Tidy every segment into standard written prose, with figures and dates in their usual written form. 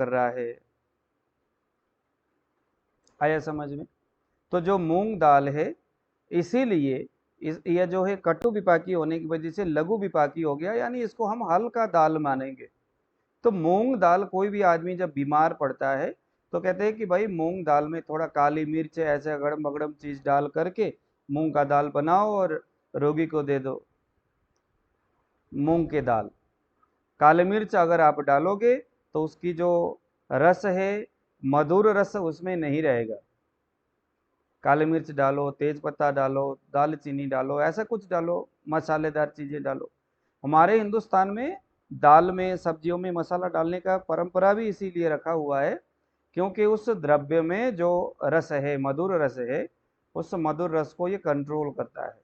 कर रहा है। आया समझ में? तो जो मूंग दाल है, इसीलिए यह जो है कटु विपाकी होने की वजह से लघु विपाकी हो गया, यानी इसको हम हल्का दाल मानेंगे। तो मूंग दाल कोई भी आदमी जब बीमार पड़ता है तो कहते हैं कि भाई मूंग दाल में थोड़ा काली मिर्च ऐसे अगड़म बगड़म चीज डाल करके मूंग का दाल बनाओ और रोगी को दे दो। मूंग के दाल, काली मिर्च अगर आप डालोगे तो उसकी जो रस है, मधुर रस उसमें नहीं रहेगा। काली मिर्च डालो, तेज पत्ता डालो, दालचीनी डालो, ऐसा कुछ डालो, मसालेदार चीजें डालो। हमारे हिंदुस्तान में दाल में सब्जियों में मसाला डालने का परंपरा भी इसीलिए रखा हुआ है क्योंकि उस द्रव्य में जो रस है, मधुर रस है, उस मधुर रस को ये कंट्रोल करता है।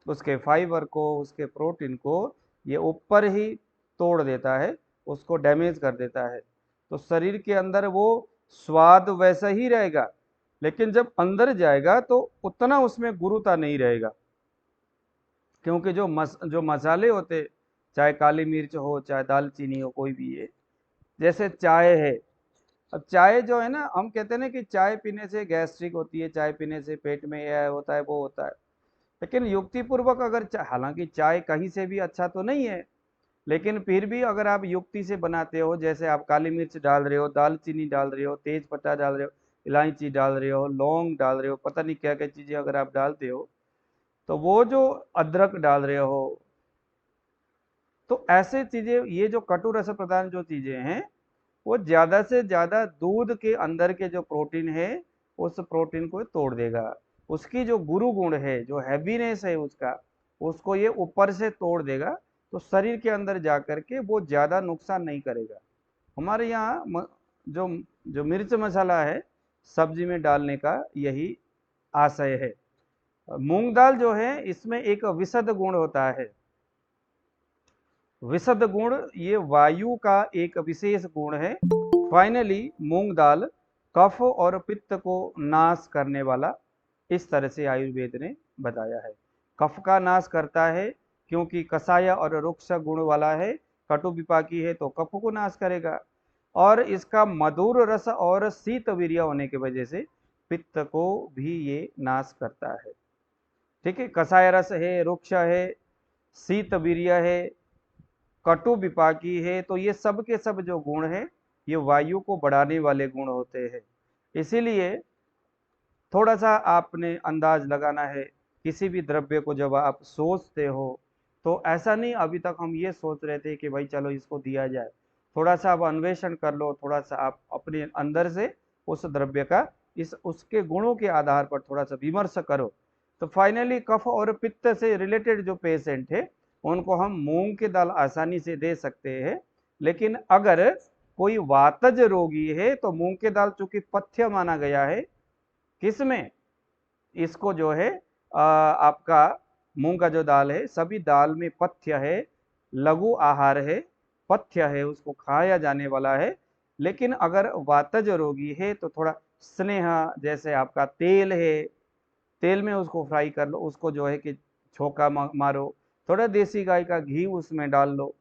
उसके फाइबर को, उसके प्रोटीन को ये ऊपर ही तोड़ देता है, उसको डैमेज कर देता है। तो शरीर के अंदर वो स्वाद वैसा ही रहेगा, लेकिन जब अंदर जाएगा तो उतना उसमें गुरुता नहीं रहेगा। क्योंकि जो मसाले होते, चाहे काली मिर्च हो चाहे दालचीनी हो, कोई भी है, जैसे चाय है। अब चाय जो है ना, हम कहते हैं ना कि चाय पीने से गैस्ट्रिक होती है, चाय पीने से पेट में यह होता है वो होता है। लेकिन युक्तिपूर्वक अगर हालांकि चाय कहीं से भी अच्छा तो नहीं है, लेकिन फिर भी अगर आप युक्ति से बनाते हो, जैसे आप काली मिर्च डाल रहे हो, दालचीनी डाल रहे हो, तेज पत्ता डाल रहे हो, इलायची डाल रहे हो, लौंग डाल रहे हो, पता नहीं क्या क्या चीजें अगर आप डालते हो, तो वो जो अदरक डाल रहे हो, तो ऐसे चीजें, ये जो कटु रस प्रधान जो चीजें हैं, वो ज्यादा से ज्यादा दूध के अंदर के जो प्रोटीन है, उस प्रोटीन को तोड़ देगा। उसकी जो गुरु गुण है, जो हैवीनेस है उसका, उसको ये ऊपर से तोड़ देगा। तो शरीर के अंदर जा करके वो ज्यादा नुकसान नहीं करेगा। हमारे यहाँ जो जो मिर्च मसाला है सब्जी में डालने का यही आशय है। मूंग दाल जो है इसमें एक विशद गुण होता है। विशद गुण, ये वायु का एक विशेष गुण है। फाइनली मूंग दाल कफ और पित्त को नाश करने वाला, इस तरह से आयुर्वेद ने बताया है। कफ का नाश करता है क्योंकि कषाय और रुक्ष गुण वाला है, कटु विपाकी है तो कफ को नाश करेगा। और इसका मधुर रस और शीत वीर्य होने की वजह से पित्त को भी ये नाश करता है। ठीक है, कषाय रस है, रुक्ष है, शीत वीर्य है, कटु विपाकी है, तो ये सब के सब जो गुण है, ये वायु को बढ़ाने वाले गुण होते हैं। इसीलिए थोड़ा सा आपने अंदाज लगाना है, किसी भी द्रव्य को जब आप सोचते हो तो ऐसा नहीं अभी तक हम ये सोच रहे थे कि भाई चलो इसको दिया जाए। थोड़ा सा आप अन्वेषण कर लो, थोड़ा सा आप अपने अंदर से उस द्रव्य का, इस उसके गुणों के आधार पर थोड़ा सा विमर्श करो। तो फाइनली कफ और पित्त से रिलेटेड जो पेशेंट है, उनको हम मूंग की दाल आसानी से दे सकते हैं। लेकिन अगर कोई वातज रोगी है तो मूंग की दाल चूंकि पथ्य माना गया है, किसमें, इसको जो है आपका मूंग का जो दाल है, सभी दाल में पथ्य है, लघु आहार है, पथ्य है, उसको खाया जाने वाला है। लेकिन अगर वातज रोगी है तो थोड़ा स्नेह, जैसे आपका तेल है, तेल में उसको फ्राई कर लो, उसको जो है कि छोका मारो, थोड़ा देसी गाय का घी उसमें डाल लो।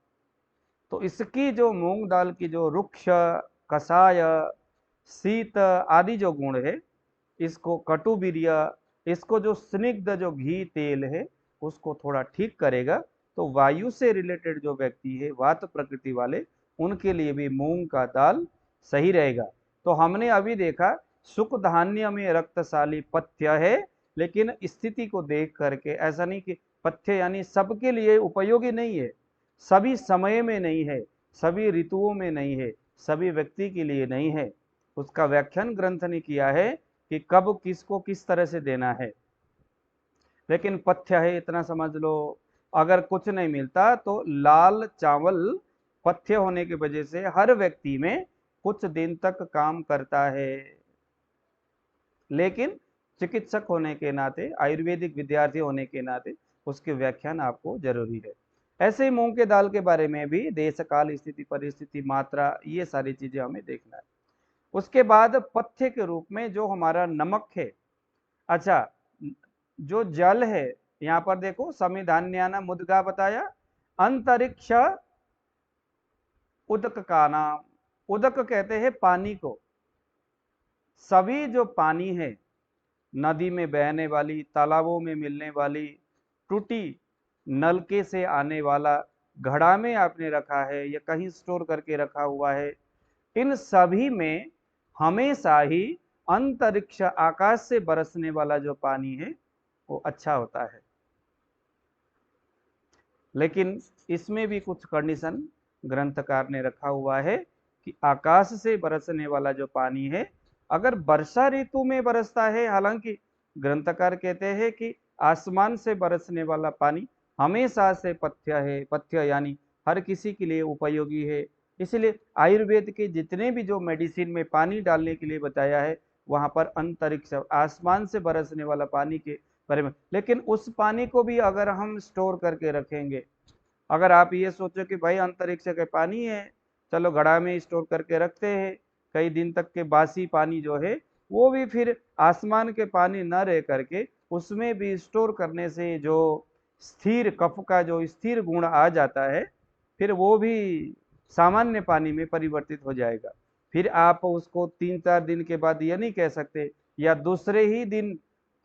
तो इसकी जो मूंग दाल की जो रुक्ष, कषाय, शीत आदि जो गुण है, इसको कटुबीर्य, इसको जो स्निग्ध जो घी तेल है, उसको थोड़ा ठीक करेगा। तो वायु से रिलेटेड जो व्यक्ति है, वात प्रकृति वाले, उनके लिए भी मूंग का दाल सही रहेगा। तो हमने अभी देखा सुख धान्य में रक्तशाली पथ्य है, लेकिन स्थिति को देख करके ऐसा नहीं कि पथ्य यानी सबके लिए उपयोगी नहीं है, सभी समय में नहीं है, सभी ऋतुओं में नहीं है, सभी व्यक्ति के लिए नहीं है। उसका व्याख्यान ग्रंथ ने किया है कि कब किसको किस तरह से देना है। लेकिन पथ्य है, इतना समझ लो। अगर कुछ नहीं मिलता तो लाल चावल पथ्य होने की वजह से हर व्यक्ति में कुछ दिन तक काम करता है। लेकिन चिकित्सक होने के नाते, आयुर्वेदिक विद्यार्थी होने के नाते उसके व्याख्यान आपको जरूरी है। ऐसे ही मूंग के दाल के बारे में भी देश काल स्थिति परिस्थिति मात्रा, ये सारी चीजें हमें देखना है। उसके बाद पथ्य के रूप में जो हमारा नमक है, अच्छा, जो जल है, यहाँ पर देखो संविधान्याना मुद्गा बताया, अंतरिक्ष उदक का नाम, उदक कहते हैं पानी को। सभी जो पानी है, नदी में बहने वाली, तालाबों में मिलने वाली, टूटी नलके से आने वाला, घड़ा में आपने रखा है या कहीं स्टोर करके रखा हुआ है, इन सभी में हमेशा ही अंतरिक्ष आकाश से बरसने वाला जो पानी है वो अच्छा होता है। लेकिन इसमें भी कुछ कंडीशन ग्रंथकार ने रखा हुआ है कि आकाश से बरसने वाला जो पानी है, अगर वर्षा ऋतु में बरसता है, हालांकि ग्रंथकार कहते हैं कि आसमान से बरसने वाला पानी हमेशा से पथ्य है, पथ्य यानी हर किसी के लिए उपयोगी है। इसलिए आयुर्वेद के जितने भी जो मेडिसिन में पानी डालने के लिए बताया है, वहां पर अंतरिक्ष आसमान से बरसने वाला पानी के बारे में। लेकिन उस पानी को भी अगर हम स्टोर करके रखेंगे, अगर आप ये सोचो कि भाई अंतरिक्ष के पानी है, चलो घड़ा में स्टोर करके रखते हैं, कई दिन तक के बासी पानी जो है वो भी फिर आसमान के पानी न रह करके उसमें भी स्टोर करने से जो स्थिर कफ का जो स्थिर गुण आ जाता है, फिर वो भी सामान्य पानी में परिवर्तित हो जाएगा। फिर आप उसको 3-4 दिन के बाद ये नहीं कह सकते, या दूसरे ही दिन,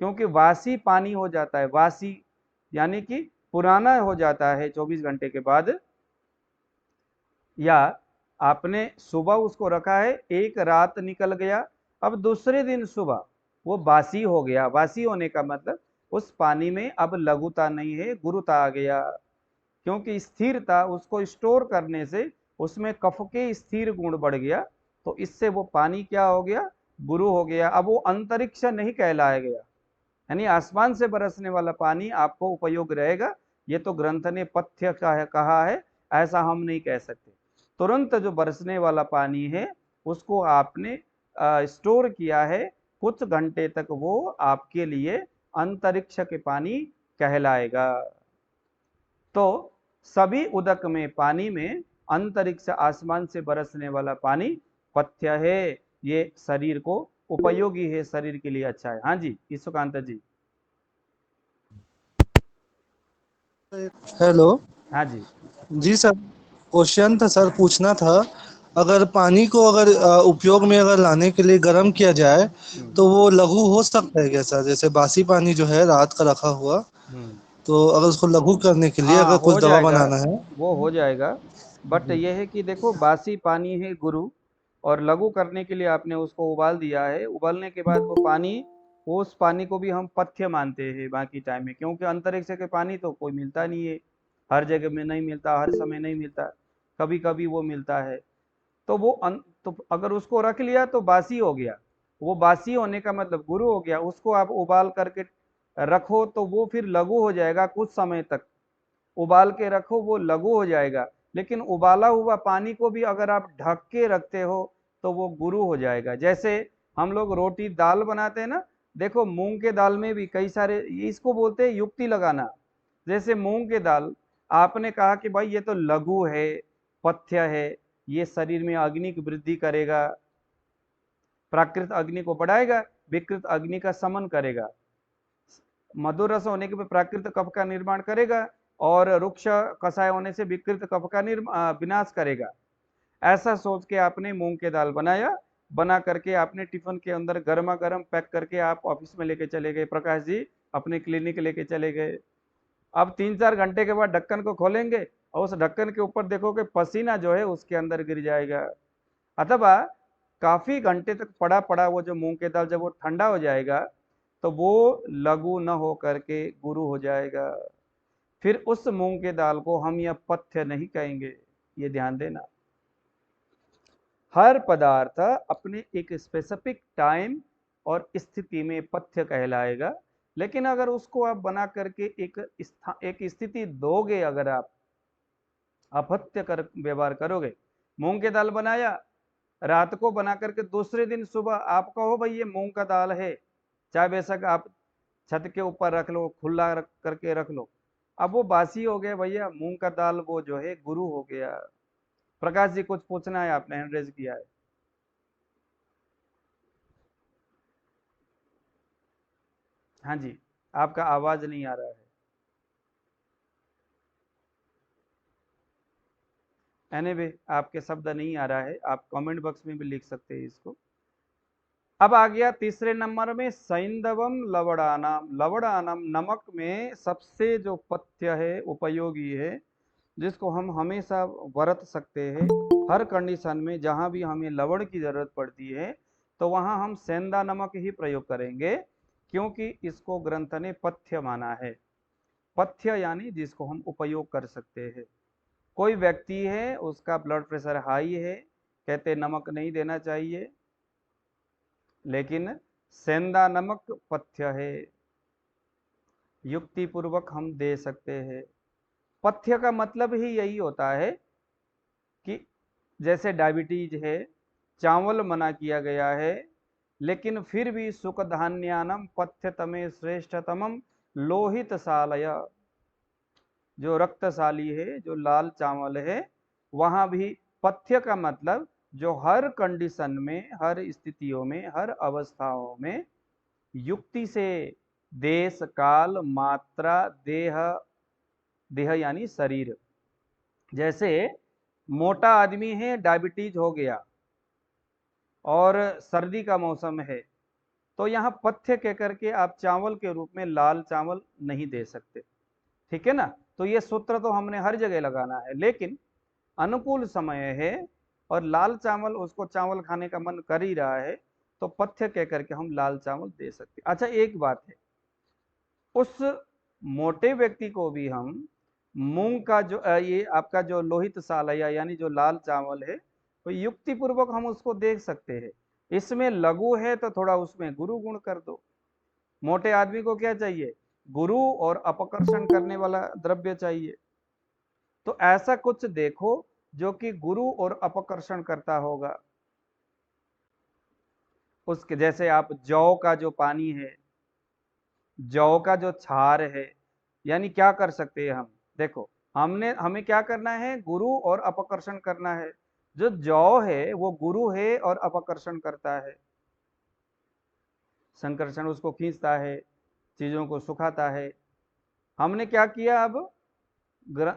क्योंकि वासी पानी हो जाता है, वासी यानी कि पुराना हो जाता है 24 घंटे के बाद, या आपने सुबह उसको रखा है, एक रात निकल गया, अब दूसरे दिन सुबह वो बासी हो गया। बासी होने का मतलब उस पानी में अब लघुता नहीं है, गुरुता आ गया, क्योंकि स्थिरता उसको स्टोर करने से उसमें कफ के स्थिर गुण बढ़ गया, तो इससे वो पानी क्या हो गया, गुरु हो गया। अब वो अंतरिक्ष नहीं कहलाया गया, यानी आसमान से बरसने वाला पानी आपको उपयोग रहेगा। ये तो ग्रंथ ने पथ्य का है कहा है, ऐसा हम नहीं कह सकते। तुरंत जो बरसने वाला पानी है उसको आपने स्टोर किया है कुछ घंटे तक, वो आपके लिए अंतरिक्ष के पानी कहलाएगा। तो सभी उदक में पानी में अंतरिक्ष आसमान से बरसने वाला पानी पथ्य है, ये शरीर को उपयोगी है, शरीर के लिए अच्छा है। हाँ जी ईश्वकांत जी। हेलो। हाँ जी। जी सर, क्वेश्चन था सर, पूछना था। अगर पानी को अगर उपयोग में अगर लाने के लिए गर्म किया जाए हम्म। तो वो लघु हो सकता है क्या सर? जैसे बासी पानी जो है रात का रखा हुआ, हम्म। तो अगर उसको लघु करने के लिए हाँ अगर कुछ हो दवा जाएगा, बनाना है। वो हो जाएगा। बट जी। यह है कि देखो, बासी पानी है गुरु, और लघु करने के लिए आपने उसको उबाल दिया है, उबालने के बाद वो पानी, उस पानी को भी हम पथ्य मानते हैं बाकी टाइम में, क्योंकि अंतरिक्ष के पानी तो कोई मिलता नहीं है, हर जगह में नहीं मिलता, हर समय नहीं मिलता, कभी कभी वो मिलता है। तो तो अगर उसको रख लिया तो बासी हो गया, वो बासी होने का मतलब गुरु हो गया। उसको आप उबाल करके रखो तो वो फिर लघु हो जाएगा, कुछ समय तक उबाल के रखो वो लघु हो जाएगा। लेकिन उबाला हुआ पानी को भी अगर आप ढक के रखते हो तो वो गुरु हो जाएगा। जैसे हम लोग रोटी दाल बनाते हैं ना, देखो मूंग के दाल में भी कई सारे, इसको बोलते हैं युक्ति लगाना। जैसे मूंग के दाल, आपने कहा कि भाई ये तो लघु है, पथ्य है, ये शरीर में अग्नि की वृद्धि करेगा, प्राकृत अग्नि को बढ़ाएगा, विकृत अग्नि का समन करेगा, मधुर रस होने के प्राकृत कफ का निर्माण करेगा, और रुक्ष कषाय होने से विकृत कफ का विनाश करेगा। ऐसा सोच के आपने मूंग के दाल बनाया, बना करके आपने टिफिन के अंदर गर्मा गर्म पैक करके आप ऑफिस में लेके चले गए, प्रकाश जी अपने क्लिनिक लेके चले गए। अब 3-4 घंटे के बाद ढक्कन को खोलेंगे और उस ढक्कन के ऊपर देखोगे पसीना जो है उसके अंदर गिर जाएगा। अथवा काफी घंटे तक पड़ा पड़ा वो जो मूंग के दाल, जब वो ठंडा हो जाएगा तो वो लघु न हो करके गुरु हो जाएगा। फिर उस मूंग के दाल को हम यह पथ्य नहीं कहेंगे, ये ध्यान देना। हर पदार्थ अपने एक स्पेसिफिक टाइम और स्थिति में पथ्य कहलाएगा। लेकिन अगर उसको आप बना करके एक स्थिति दोगे, अगर आप अपथ्य कर व्यवहार करोगे, मूंग के दाल बनाया, रात को बना करके दूसरे दिन सुबह आप कहो भाई ये मूंग का दाल है, चाहे बेशक आप छत के ऊपर रख लो, खुला रख करके रख लो, अब वो बासी हो गया भैया, मूंग का दाल वो जो है गुरु हो गया। प्रकाश जी कुछ पूछना है, आपने हैंड रेज किया है। हाँ जी, आपका आवाज नहीं आ रहा है। एनीवे आपके शब्द नहीं आ रहा है, आप कमेंट बॉक्स में भी लिख सकते हैं इसको। अब आ गया तीसरे नंबर में सैंधवम लवणानाम। लवणानाम नमक में सबसे जो पथ्य है, उपयोगी है, जिसको हम हमेशा बरत सकते हैं हर कंडीशन में, जहां भी हमें लवण की जरूरत पड़ती है तो वहां हम सेंधा नमक ही प्रयोग करेंगे, क्योंकि इसको ग्रंथ ने पथ्य माना है। पथ्य यानी जिसको हम उपयोग कर सकते हैं। कोई व्यक्ति है, उसका ब्लड प्रेशर हाई है, कहते नमक नहीं देना चाहिए, लेकिन सेंधा नमक पथ्य है, युक्ति पूर्वक हम दे सकते हैं। पथ्य का मतलब ही यही होता है कि जैसे डायबिटीज है, चावल मना किया गया है, लेकिन फिर भी सुख धान्यानम पथ्यतमे श्रेष्ठतमम लोहित सालय, जो रक्तशाली है, जो लाल चावल है, वहां भी पथ्य का मतलब जो हर कंडीशन में, हर स्थितियों में, हर अवस्थाओं में युक्ति से देश काल मात्रा देह, देह यानी शरीर, जैसे मोटा आदमी है, डायबिटीज हो गया और सर्दी का मौसम है, तो यहाँ पथ्य कह करके आप चावल के रूप में लाल चावल नहीं दे सकते, ठीक है ना। तो ये सूत्र तो हमने हर जगह लगाना है, लेकिन अनुकूल समय है और लाल चावल, उसको चावल खाने का मन कर ही रहा है, तो पथ्य कह करके हम लाल चावल दे सकते। अच्छा एक बात है, उस मोटे व्यक्ति को भी हम मूंग का जो ये आपका जो लोहित सालया यानी जो लाल चावल है, तो युक्ति पूर्वक हम उसको देख सकते हैं। इसमें लघु है तो थोड़ा उसमें गुरु गुण कर दो। मोटे आदमी को क्या चाहिए? गुरु और अपकर्षण करने वाला द्रव्य चाहिए। तो ऐसा कुछ देखो जो कि गुरु और अपकर्षण करता होगा। उसके जैसे आप जौ का जो पानी है, जौ का जो छार है, यानी क्या कर सकते हैं हम, देखो हमें क्या करना है, गुरु और अपकर्षण करना है। जो जौ है वो गुरु है और अपकर्षण करता है, संकर्षण उसको खींचता है, चीजों को सुखाता है। हमने क्या किया, अब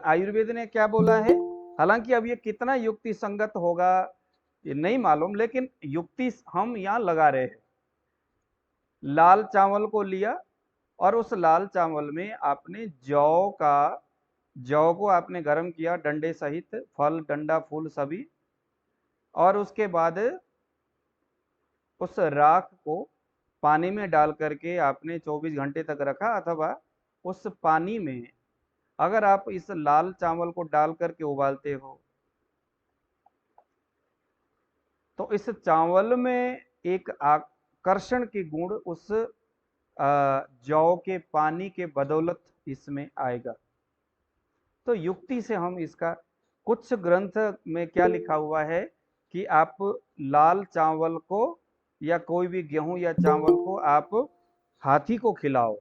आयुर्वेद ने क्या बोला है, हालांकि अब ये कितना युक्ति संगत होगा ये नहीं मालूम, लेकिन युक्ति हम यहाँ लगा रहे हैं। लाल चावल को लिया और उस लाल चावल में आपने जौ को आपने गर्म किया, डंडे सहित, फल डंडा फूल सभी, और उसके बाद उस राख को पानी में डाल करके आपने 24 घंटे तक रखा, अथवा उस पानी में अगर आप इस लाल चावल को डाल करके उबालते हो, तो इस चावल में एक आकर्षण के गुण उस जौ के पानी के बदौलत इसमें आएगा। तो युक्ति से हम इसका, कुछ ग्रंथ में क्या लिखा हुआ है कि आप लाल चावल को या कोई भी गेहूं या चावल को आप हाथी को खिलाओ,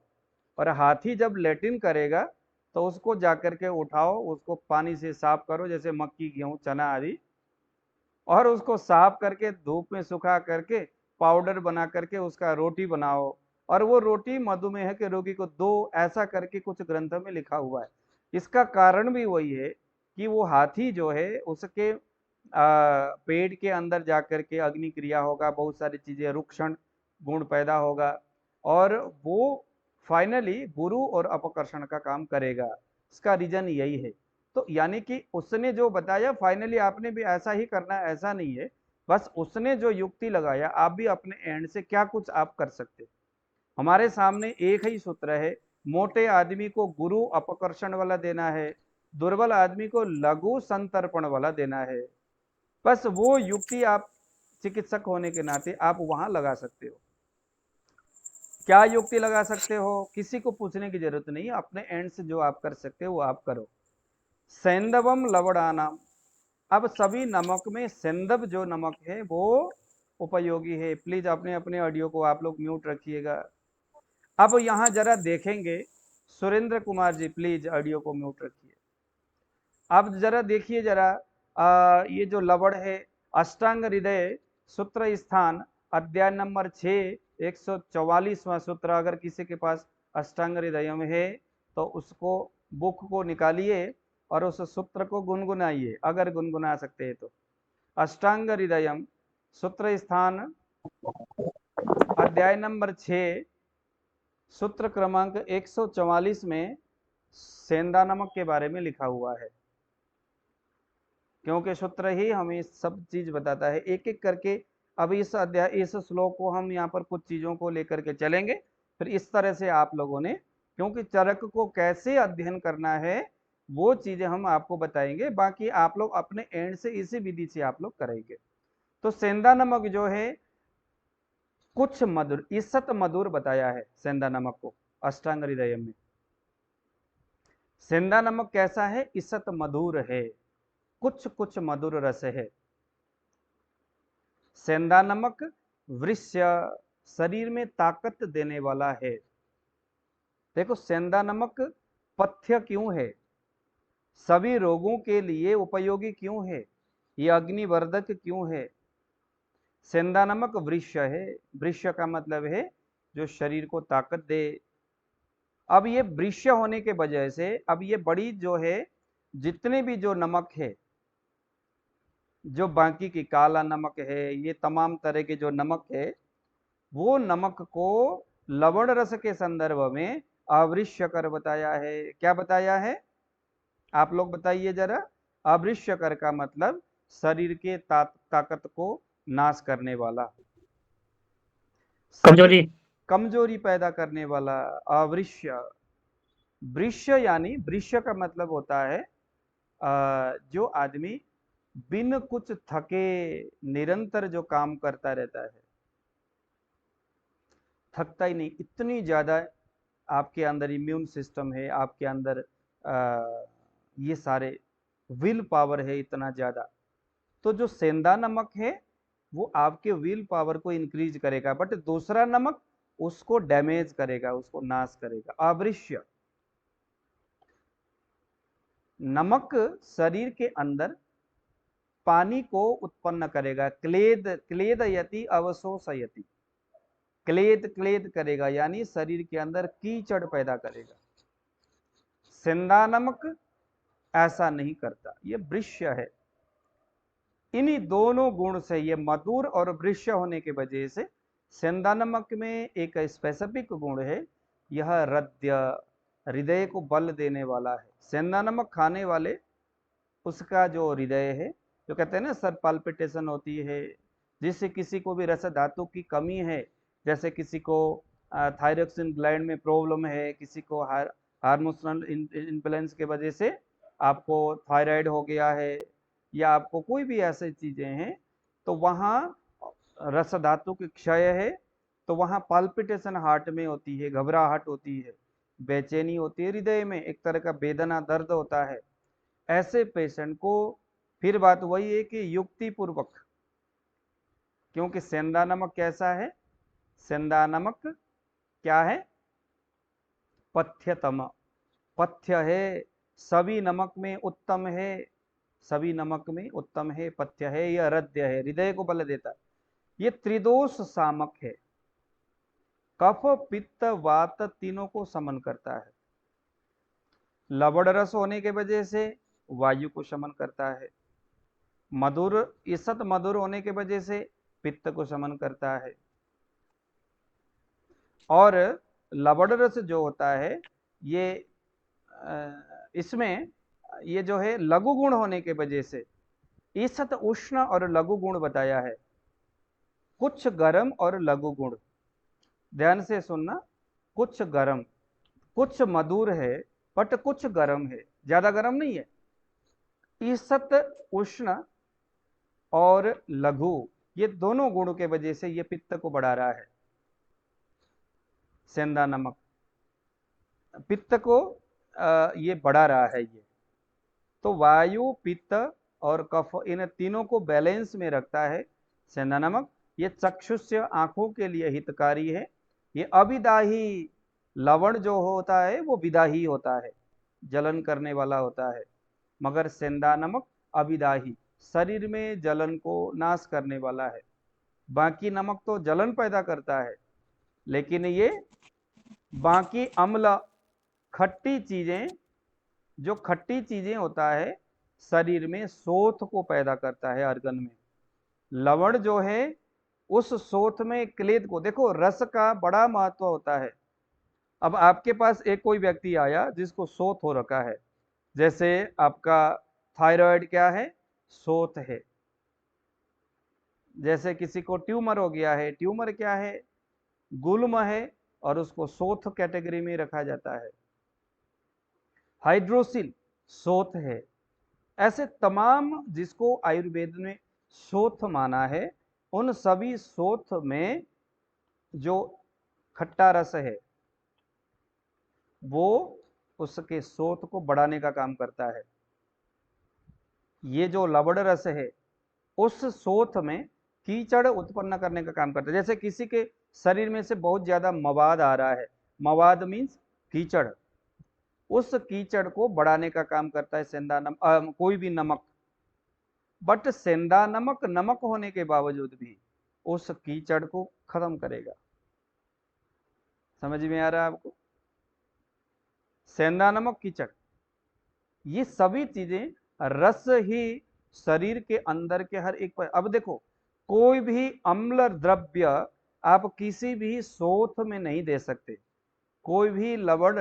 और हाथी जब लेटिन करेगा तो उसको जाकर के उठाओ, उसको पानी से साफ करो, जैसे मक्की गेहूं चना आदि, और उसको साफ करके धूप में सुखा करके पाउडर बना करके उसका रोटी बनाओ, और वो रोटी मधुमेह के रोगी को दो, ऐसा करके कुछ ग्रंथों में लिखा हुआ है। इसका कारण भी वही है कि वो हाथी जो है उसके पेट के अंदर जाकर के अग्नि क्रिया होगा, बहुत सारी चीजें रुक्षण गुण पैदा होगा, और वो फाइनली गुरु और अपकर्षण का काम करेगा। इसका रीजन यही है। तो यानी कि उसने जो बताया फाइनली आपने भी ऐसा ही करना है, ऐसा नहीं है, बस उसने जो युक्ति लगाया आप भी अपने एंड से क्या कुछ आप कर सकते। हमारे सामने एक ही सूत्र है, मोटे आदमी को गुरु अपकर्षण वाला देना है, दुर्बल आदमी को लघु संतर्पण वाला देना है। बस वो युक्ति आप चिकित्सक होने के नाते आप वहां लगा सकते हो। क्या युक्ति लगा सकते हो, किसी को पूछने की जरूरत नहीं, अपने एंड से जो आप कर सकते हो वो आप करो। सेंधवम लवणानाम, अब सभी नमक में सेंधव जो नमक है वो उपयोगी है। प्लीज अपने अपने ऑडियो को आप लोग म्यूट रखिएगा। अब यहां जरा देखेंगे, सुरेंद्र कुमार जी प्लीज ऑडियो को म्यूट रखिए। अब जरा देखिए जरा, ये जो लवण है, अष्टांग हृदय सूत्र स्थान अध्याय नंबर 6 144वां सूत्र, अगर किसी के पास अष्टांग हृदय में है तो उसको बुक को निकालिए और उस सूत्र को गुनगुनाइए, अगर गुनगुना सकते हैं तो। अष्टांग हृदयम, सूत्र स्थान अध्याय नंबर 6, सूत्र क्रमांक 144 में सेंधा नमक के बारे में लिखा हुआ है, क्योंकि सूत्र ही हमें सब चीज बताता है एक एक करके। अब इस अध्याय, इस श्लोक को हम यहाँ पर कुछ चीजों को लेकर के चलेंगे, फिर इस तरह से आप लोगों ने, क्योंकि चरक को कैसे अध्ययन करना है वो चीजें हम आपको बताएंगे, बाकी आप लोग अपने एंड से इसी विधि से आप लोग करेंगे। तो सेंधा नमक जो है कुछ मधुर, ईसत मधुर बताया है सेंधा नमक को अष्टांग हृदय में। सेंधा नमक कैसा है? ईसत मधुर है, कुछ कुछ मधुर रस है। सेंधा नमक वृष्य, शरीर में ताकत देने वाला है। देखो सेंधा नमक पथ्य क्यों है, सभी रोगों के लिए उपयोगी क्यों है, ये अग्निवर्धक क्यों है? सेंधा नमक वृष्य है, वृष्य का मतलब है जो शरीर को ताकत दे। अब ये वृष्य होने के वजह से, अब ये बड़ी जो है, जितने भी जो नमक है, जो बाकी की काला नमक है, ये तमाम तरह के जो नमक है, वो नमक को लवण रस के संदर्भ में अवृष्यकर बताया है। क्या बताया है? आप लोग बताइए जरा। अवृष्यकर का मतलब शरीर के ताकत को नाश करने वाला, कमजोरी, कमजोरी पैदा करने वाला अवृष्य। वृष्य यानी, वृष्य का मतलब होता है जो आदमी बिन कुछ थके निरंतर जो काम करता रहता है, थकता ही नहीं, इतनी ज्यादा आपके अंदर इम्यून सिस्टम है, आपके अंदर ये सारे विल पावर है इतना ज्यादा। तो जो सेंधा नमक है वो आपके विल पावर को इंक्रीज करेगा, बट दूसरा नमक उसको डैमेज करेगा, उसको नाश करेगा। अवृष्य नमक शरीर के अंदर पानी को उत्पन्न करेगा। क्लेद, क्लेदयति अवशोषयति, क्लेद क्लेद करेगा, यानी शरीर के अंदर कीचड़ पैदा करेगा। सेंधा नमक ऐसा नहीं करता, ये वृष्य है। इन्हीं दोनों गुण से, ये मधुर और वृष्य होने के वजह से, सेंधा नमक में एक स्पेसिफिक गुण है, यह हृदय, हृदय को बल देने वाला है। सेंधा नमक खाने वाले, उसका जो हृदय है, जो कहते हैं ना सर पाल्पिटेशन होती है, जिससे किसी को भी रस धातु की कमी है, जैसे किसी को थायरॉक्सिन ग्लैंड में प्रॉब्लम है, किसी को हार्मोनल इम्बैलेंस के वजह से आपको थायराइड हो गया है, या आपको कोई भी ऐसी चीजें हैं, तो वहाँ रस धातु की क्षय है, तो वहाँ पाल्पिटेशन हार्ट में होती है, घबराहट होती है, बेचैनी होती है, हृदय में एक तरह का वेदना दर्द होता है। ऐसे पेशेंट को फिर बात वही है कि युक्ति पूर्वक, क्योंकि सेंधा नमक कैसा है? सेंधा नमक क्या है? पथ्यतम, पथ्य है, सभी नमक में उत्तम है, सभी नमक में उत्तम है, पथ्य है, यह हृदय है, हृदय को बल देता है। ये त्रिदोष सामक है, कफ पित्त वात तीनों को समन करता है। लवण रस होने के वजह से वायु को शमन करता है, मधुर, ईसत मधुर होने के वजह से पित्त को शमन करता है, और लवण रस जो होता है ये इसमें ये जो है लघु गुण होने के वजह से, ईसत उष्ण और लघु गुण बताया है, कुछ गर्म और लघु गुण। ध्यान से सुनना, कुछ गर्म, कुछ मधुर है, बट कुछ गर्म है, ज्यादा गर्म नहीं है। ईसत उष्ण और लघु, ये दोनों गुणों के वजह से ये पित्त को बढ़ा रहा है। सेंधा नमक पित्त को ये बढ़ा रहा है। ये तो वायु, पित्त और कफ, इन तीनों को बैलेंस में रखता है सेंधा नमक। ये चक्षुष्य, आंखों के लिए हितकारी है। ये अविदाही, लवण जो होता है वो विदाही होता है, जलन करने वाला होता है, मगर सेंधा नमक अविदाही, शरीर में जलन को नाश करने वाला है। बाकी नमक तो जलन पैदा करता है, लेकिन ये बाकी अम्ल, खट्टी चीजें जो खट्टी चीजें होता है शरीर में सोथ को पैदा करता है अर्गन में। लवण जो है उस सोथ में क्लेद को, देखो रस का बड़ा महत्व होता है। अब आपके पास एक कोई व्यक्ति आया जिसको सोथ हो रखा है, जैसे आपका थायराइड क्या है, सोथ है। जैसे किसी को ट्यूमर हो गया है, ट्यूमर क्या है, गुल्म है, और उसको सोथ कैटेगरी में रखा जाता है। हाइड्रोसिल सोथ है। ऐसे तमाम जिसको आयुर्वेद में सोथ माना है, उन सभी सोथ में जो खट्टा रस है वो उसके सोथ को बढ़ाने का काम करता है। ये जो लवण रस है उस सोथ में कीचड़ उत्पन्न करने का काम करता है। जैसे किसी के शरीर में से बहुत ज्यादा मवाद आ रहा है, मवाद मीन्स कीचड़, उस कीचड़ को बढ़ाने का काम करता है सेंधा नमक, कोई भी नमक। बट सेंधा नमक नमक होने के बावजूद भी उस कीचड़ को खत्म करेगा। समझ में आ रहा है आपको? सेंधा नमक, कीचड़, ये सभी चीजें रस ही शरीर के अंदर के हर एक पर। अब देखो कोई भी अम्ल द्रव्य आप किसी भी सोथ में नहीं दे सकते। कोई भी लवण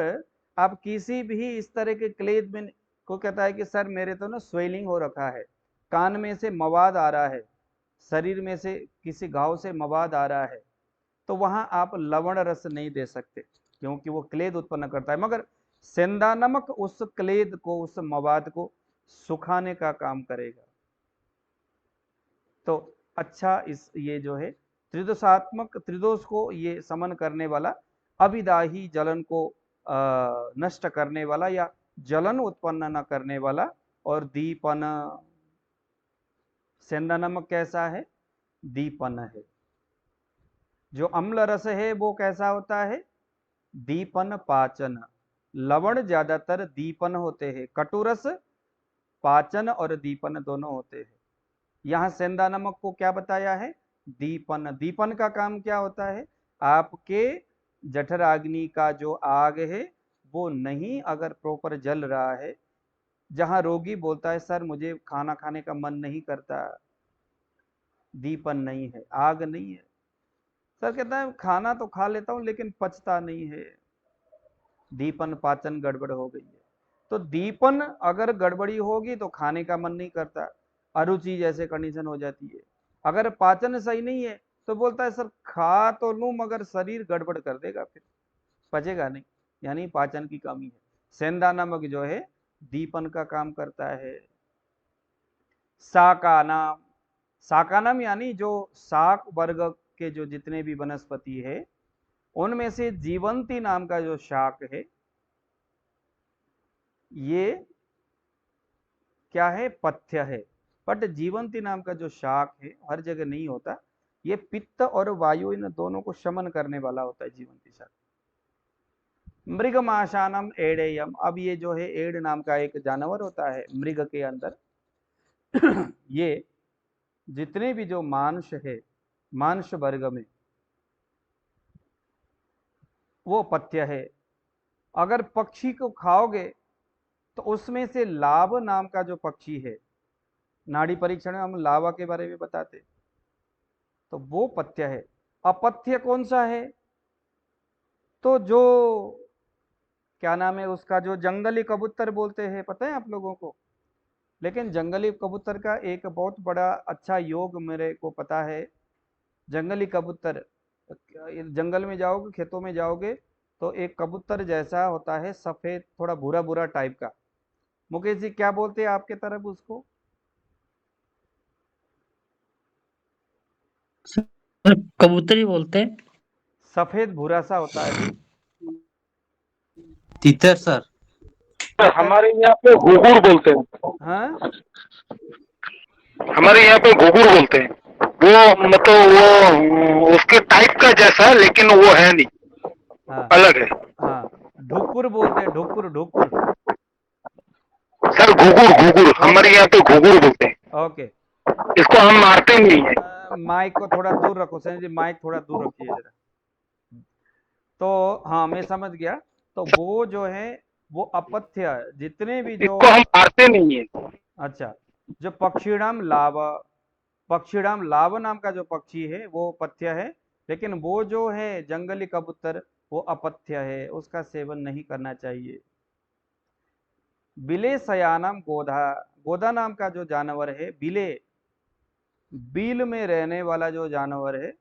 आप किसी भी इस तरह के क्लेद में, को कहता है कि सर मेरे तो ना स्वेलिंग हो रखा है, कान में से मवाद आ रहा है, शरीर में से किसी घाव से मवाद आ रहा है, तो वहां आप लवण रस नहीं दे सकते क्योंकि वो क्लेद उत्पन्न करता है। मगर सेंधा नमक उस क्लेद को, उस मवाद को सुखाने का काम करेगा। तो अच्छा, इस ये जो है त्रिदोषात्मक, त्रिदोष को ये समन करने वाला, अभिदाही जलन को नष्ट करने वाला या जलन उत्पन्न न करने वाला, और दीपन, सेंधा नमक कैसा है, दीपन है। जो अम्ल रस है वो कैसा होता है, दीपन पाचन। लवण ज्यादातर दीपन होते हैं, कटुरस पाचन और दीपन दोनों होते हैं। यहाँ सेंधा नमक को क्या बताया है, दीपन। दीपन का काम क्या होता है, आपके जठराग्नि का जो आग है वो नहीं अगर प्रॉपर जल रहा है, जहां रोगी बोलता है सर मुझे खाना खाने का मन नहीं करता, दीपन नहीं है, आग नहीं है। सर कहता है खाना तो खा लेता हूं लेकिन पचता नहीं है, दीपन पाचन गड़बड़ हो गई है। तो दीपन अगर गड़बड़ी होगी तो खाने का मन नहीं करता, अरुचि जैसे कंडीशन हो जाती है। अगर पाचन सही नहीं है तो बोलता है सर खा तो लूं मगर शरीर गड़बड़ कर देगा, फिर पचेगा नहीं, यानी पाचन की कमी है। सेंधा नमक जो है दीपन का काम करता है। शाकानाम, शाकानाम यानी जो शाक वर्ग के जो जितने भी वनस्पति है उनमें से जीवंती नाम का जो शाक है, ये क्या है, पथ्य है। बट जीवंती नाम का जो शाक है हर जगह नहीं होता, ये पित्त और वायु इन दोनों को शमन करने वाला होता है जीवंती शाक। मृगमाशानम एडेयम, अब ये जो है एड नाम का एक जानवर होता है मृग के अंदर ये जितने भी जो मांस है, मांस वर्ग में वो पथ्य है। अगर पक्षी को खाओगे तो उसमें से लाव नाम का जो पक्षी है, नाड़ी परीक्षण में हम लावा के बारे में बताते, तो वो पथ्य है। अपथ्य कौन सा है, तो जो क्या नाम है उसका, जो जंगली कबूतर बोलते हैं, पता है आप लोगों को? लेकिन जंगली कबूतर का एक बहुत बड़ा अच्छा योग मेरे को पता है। जंगली कबूतर, जंगल में जाओगे, खेतों में जाओगे तो एक कबूतर जैसा होता है, सफेद, थोड़ा भूरा भूरा टाइप का। मुकेश जी क्या बोलते हैं आपके तरफ उसको? सर कबूतर ही बोलते हैं। सफेद भूरा सा होता है जो। तीतर सर। हमारे यहाँ पे घुघुर बोलते हैं। हाँ हमारे यहाँ पे घुघुर बोलते हैं। वो मतलब वो उसके टाइप का जैसा है लेकिन वो है नहीं, हाँ अलग है। हाँ, ढुकुर बोलते हैं, ढुकुर ढुकुर। सर घुघुर घुघुर, हमारे यहाँ पे घुघुर बोलते हैं। ओके। इसको हम मारते नहीं है। माइक को थोड़ा दूर रखो सनी जी, माइक थोड़ा दूर रखिए जरा। तो हाँ मैं समझ गया। तो वो जो है वो अपथ्य जितने भी जो, इसको हम मारते नहीं है। अच्छा, जो पक्षीणाम लाव नाम का जो पक्षी है वो पथ्य है, लेकिन वो जो है जंगली कबूतर वो अपथ्य है, उसका सेवन नहीं करना चाहिए। बिले सयानम गोधा, गोधा नाम का जो जानवर है, बिले, बिल में रहने वाला जो जानवर है,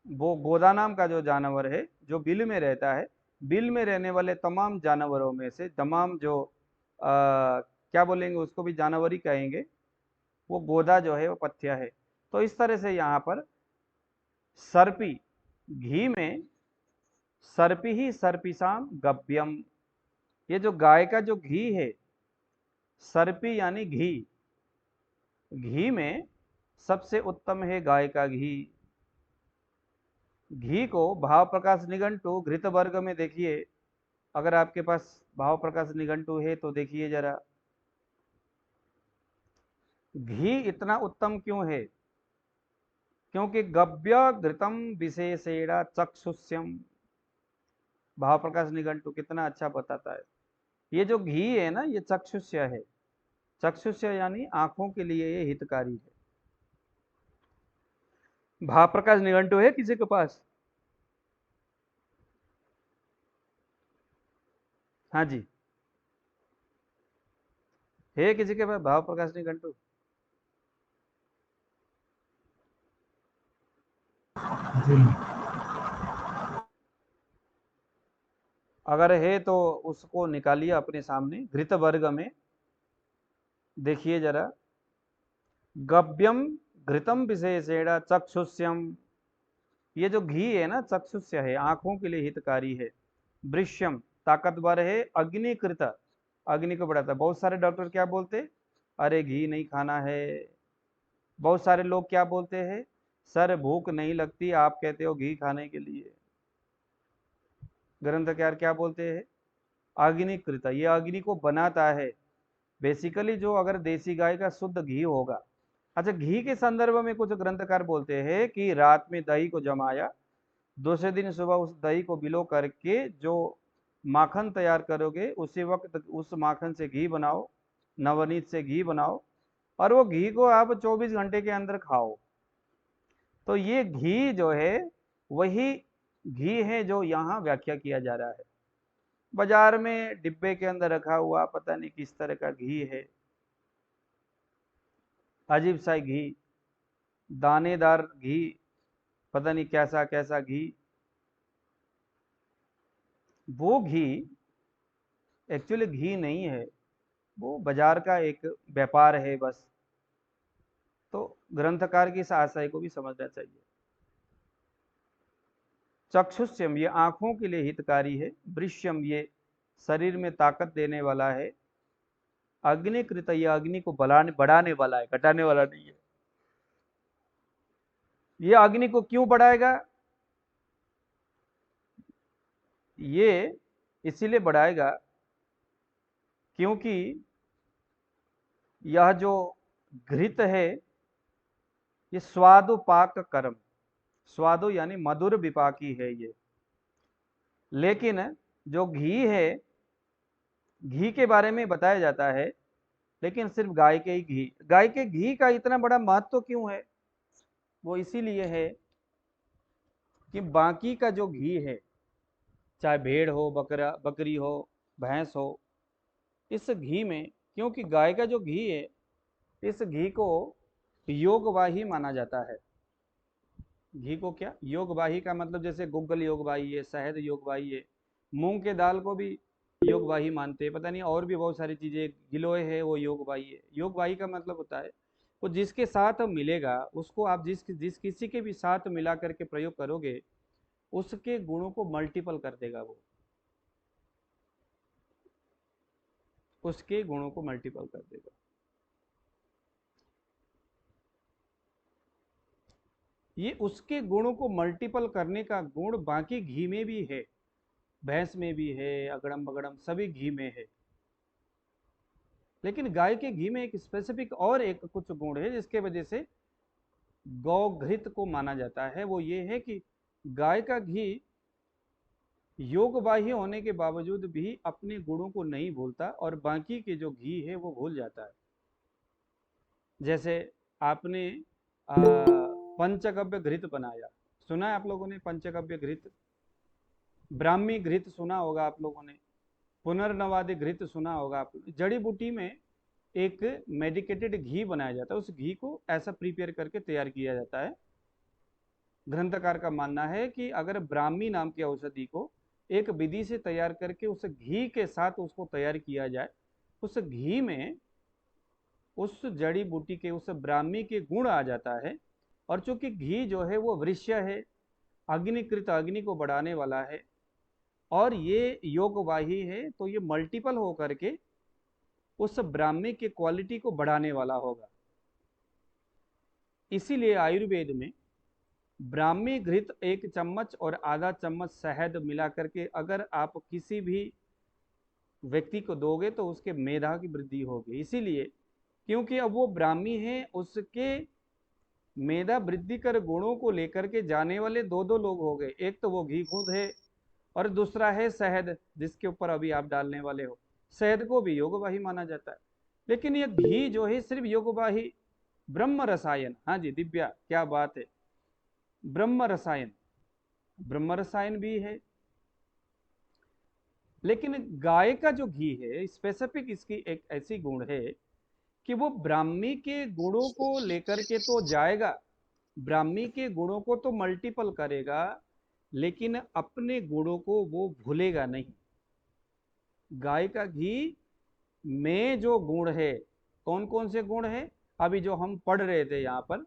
वो गोदा नाम का जो जानवर है जो बिल में रहता है, बिल में रहने वाले तमाम जानवरों में से तमाम जो क्या बोलेंगे, उसको भी जानवर ही कहेंगे, वो गोदा जो है वो पथ्य है। तो इस तरह से यहाँ पर सर्पी, घी में सर्पी ही सर्पिसाम गव्यम, ये जो गाय का जो घी है, सर्पी यानी घी, घी में सबसे उत्तम है गाय का घी। घी को भाव प्रकाश निघंटु घृत वर्ग में देखिए, अगर आपके पास भाव प्रकाश निघंटु है तो देखिए जरा, घी इतना उत्तम क्यों है? क्योंकि गव्य घृतम विशेषेण चक्षुष्यम, भाव प्रकाश निघंटु कितना अच्छा बताता है। ये जो घी है ना, ये चक्षुष्य है, चक्षुष्य यानी आंखों के लिए ये हितकारी है। भाव प्रकाश निघंटु है किसी के पास? हाँ जी, है किसी के पास भाव प्रकाश निघंटु? अगर है तो उसको निकालिए अपने सामने, घृत वर्ग में देखिए जरा, गव्यम घृतम विशेषेण चक्षुष्यम, ये जो घी है ना चक्षुष्य है, आंखों के लिए हितकारी है। वृश्यम ताकतवर है, अग्निकृत, अग्नि को बढ़ाता है। बहुत सारे डॉक्टर क्या बोलते, अरे घी नहीं खाना है। बहुत सारे लोग क्या बोलते हैं, सर भूख नहीं लगती, आप कहते हो घी खाने के लिए। ग्रंथकार क्या बोलते हैं, अग्निकृत, ये अग्नि को बनाता है। बेसिकली जो अगर देसी गाय का शुद्ध घी होगा, अच्छा, घी के संदर्भ में कुछ ग्रंथकार बोलते हैं कि रात में दही को जमाया, दूसरे दिन सुबह उस दही को बिलो करके जो माखन तैयार करोगे, उसी वक्त उस माखन से घी बनाओ, नवनीत से घी बनाओ, और वो घी को आप 24 घंटे के अंदर खाओ। तो ये घी जो है वही घी है जो यहाँ व्याख्या किया जा रहा है। बाजार में डिब्बे के अंदर रखा हुआ पता नहीं किस तरह का घी है, अजीब सा घी, दानेदार घी, पता नहीं कैसा कैसा घी, वो घी एक्चुअली घी नहीं है, वो बाजार का एक व्यापार है बस। तो ग्रंथकार की इस आशय को भी समझना चाहिए। चक्षुष्यम ये आंखों के लिए हितकारी है, वृश्यम ये शरीर में ताकत देने वाला है, अग्निकृत ये अग्नि को बढ़ाने वाला है, घटाने वाला नहीं है। ये अग्नि को क्यों बढ़ाएगा? ये इसीलिए बढ़ाएगा क्योंकि यह जो घृत है ये स्वादुपाक कर्म, स्वादु यानी मधुर विपाकी है ये। लेकिन जो घी है, घी के बारे में बताया जाता है, लेकिन सिर्फ गाय के ही घी, गाय के घी का इतना बड़ा महत्व क्यों है? वो इसीलिए है कि बाकी का जो घी है, चाहे भेड़ हो, बकरी हो, भैंस हो, इस घी में, क्योंकि गाय का जो घी है, इस घी को योगवाही माना जाता है। घी को क्या योगवाही का मतलब, जैसे गुग्गल योगवाही है, शहद योगवाही है, मूंग के दाल को भी योगवाही मानते हैं, पता नहीं और भी बहुत सारी चीजें, गिलोय है वो योगवाही है। योगवाही का मतलब होता है वो जिसके साथ मिलेगा उसको आप जिस किसी के भी साथ मिला करके प्रयोग करोगे, उसके गुणों को मल्टीपल कर देगा, वो उसके गुणों को मल्टीपल कर देगा। ये उसके गुणों को मल्टीपल करने का गुण बाकी घी में भी है, भैंस में भी है, अगड़म बगड़म सभी घी में है। लेकिन गाय के घी में एक स्पेसिफिक और एक कुछ गुण है जिसके वजह से गौघृत को माना जाता है। वो ये है कि गाय का घी योगवाही होने के बावजूद भी अपने गुणों को नहीं भूलता और बाकी के जो घी है वो भूल जाता है। जैसे आपने पंचगव्य घृत बनाया, सुना है आप लोगों ने पंचगव्य घृत? ब्राह्मी घृत सुना होगा आप लोगों ने, पुनर्नवादि घृत सुना होगा आप लोगों ने। जड़ी बूटी में एक मेडिकेटेड घी बनाया जाता है, उस घी को ऐसा प्रिपेयर करके तैयार किया जाता है। ग्रंथकार का मानना है कि अगर ब्राह्मी नाम की औषधि को एक विधि से तैयार करके उस घी के साथ उसको तैयार किया जाए, उस घी में उस जड़ी बूटी के, उस ब्राह्मी के गुण आ जाता है। और चूंकि घी जो है वो वृक्ष है, अग्निकृत, अग्नि को बढ़ाने वाला है, और ये योगवाही है, तो ये मल्टीपल होकर के उस ब्राह्मी की क्वालिटी को बढ़ाने वाला होगा। इसीलिए आयुर्वेद में ब्राह्मी घृत 1 चम्मच और आधा चम्मच शहद मिला करके अगर आप किसी भी व्यक्ति को दोगे तो उसके मेधा की वृद्धि होगी। इसीलिए क्योंकि अब वो ब्राह्मी है, उसके मेधा वृद्धि कर गुणों को लेकर के जाने वाले दो दो लोग हो गए। एक तो वो घी खुद है और दूसरा है शहद, जिसके ऊपर अभी आप डालने वाले हो। शहद को भी योगवाही माना जाता है, लेकिन ये घी जो है सिर्फ योगवाही, ब्रह्म रसायन। हाँ जी दिव्या, क्या बात है, ब्रह्म रसायन, ब्रह्म रसायन भी है। लेकिन गाय का जो घी है, स्पेसिफिक इसकी एक ऐसी गुण है कि वो ब्राह्मी के गुणों को लेकर के तो जाएगा, ब्राह्मी के गुणों को तो मल्टीपल करेगा, लेकिन अपने गुणों को वो भूलेगा नहीं। गाय का घी में जो गुण है, कौन कौन से गुण है, अभी जो हम पढ़ रहे थे यहाँ पर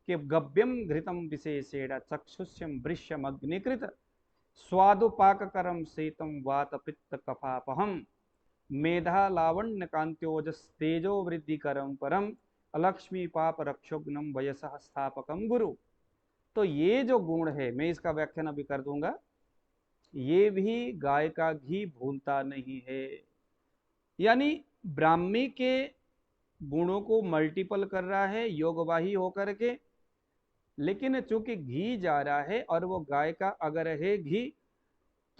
कि गव्यम घृतम विशेषेण चक्षुष्यम वृष्यम अग्निकृत स्वादुपाककरम शीतम वात पित्त कफापहम मेधा लावण्य कांत्योजस तेजो वृद्धिकरम परम अलक्ष्मी पाप रक्षोग्नम वयसः स्थापकम गुरु। तो ये जो गुण है, मैं इसका व्याख्यान अभी कर दूंगा, ये भी गाय का घी भूलता नहीं है। यानी ब्राह्मी के गुणों को मल्टीपल कर रहा है योगवाही होकर के, लेकिन चूंकि घी जा रहा है और वो गाय का अगर है घी,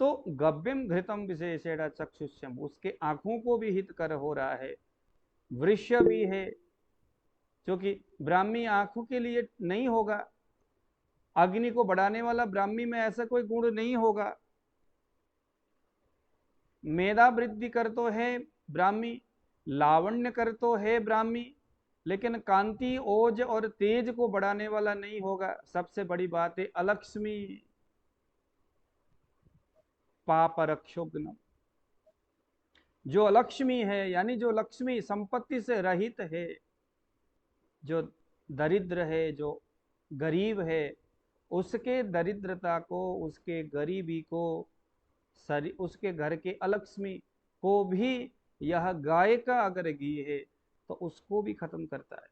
तो गव्यम घृतम विशेषेण चक्षुष्यम, उसके आंखों को भी हितकर हो रहा है। वृष्य भी है, क्योंकि ब्राह्मी आंखों के लिए नहीं होगा, अग्नि को बढ़ाने वाला ब्राह्मी में ऐसा कोई गुण नहीं होगा। मेधा वृद्धि कर तो है ब्राह्मी, लावण्य कर तो है ब्राह्मी, लेकिन कांति, ओज और तेज को बढ़ाने वाला नहीं होगा। सबसे बड़ी बात है अलक्ष्मी पाप रक्षोग्नम, जो अलक्ष्मी है, यानी जो लक्ष्मी संपत्ति से रहित है, जो दरिद्र है, जो गरीब है, उसके दरिद्रता को, उसके गरीबी को, उसके घर के अलक्ष्मी को भी यह गाय का अगर घी है तो उसको भी खत्म करता है।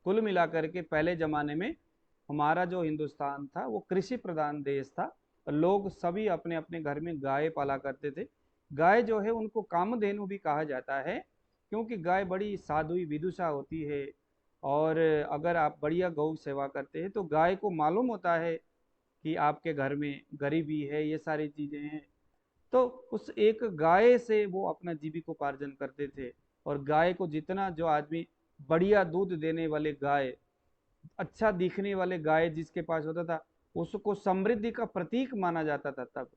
कुल मिलाकर के पहले जमाने में हमारा जो हिंदुस्तान था वो कृषि प्रधान देश था, लोग सभी अपने अपने घर में गाय पाला करते थे। गाय जो है उनको कामधेनु भी कहा जाता है, क्योंकि गाय बड़ी साध्वी विदुषा होती है, और अगर आप बढ़िया गौ सेवा करते हैं तो गाय को मालूम होता है कि आपके घर में गरीबी है, ये सारी चीज़ें हैं, तो उस एक गाय से वो अपना जीविकोपार्जन करते थे। और गाय को जितना, जो आदमी बढ़िया दूध देने वाले गाय, अच्छा दिखने वाले गाय जिसके पास होता था, उसको समृद्धि का प्रतीक माना जाता था। तब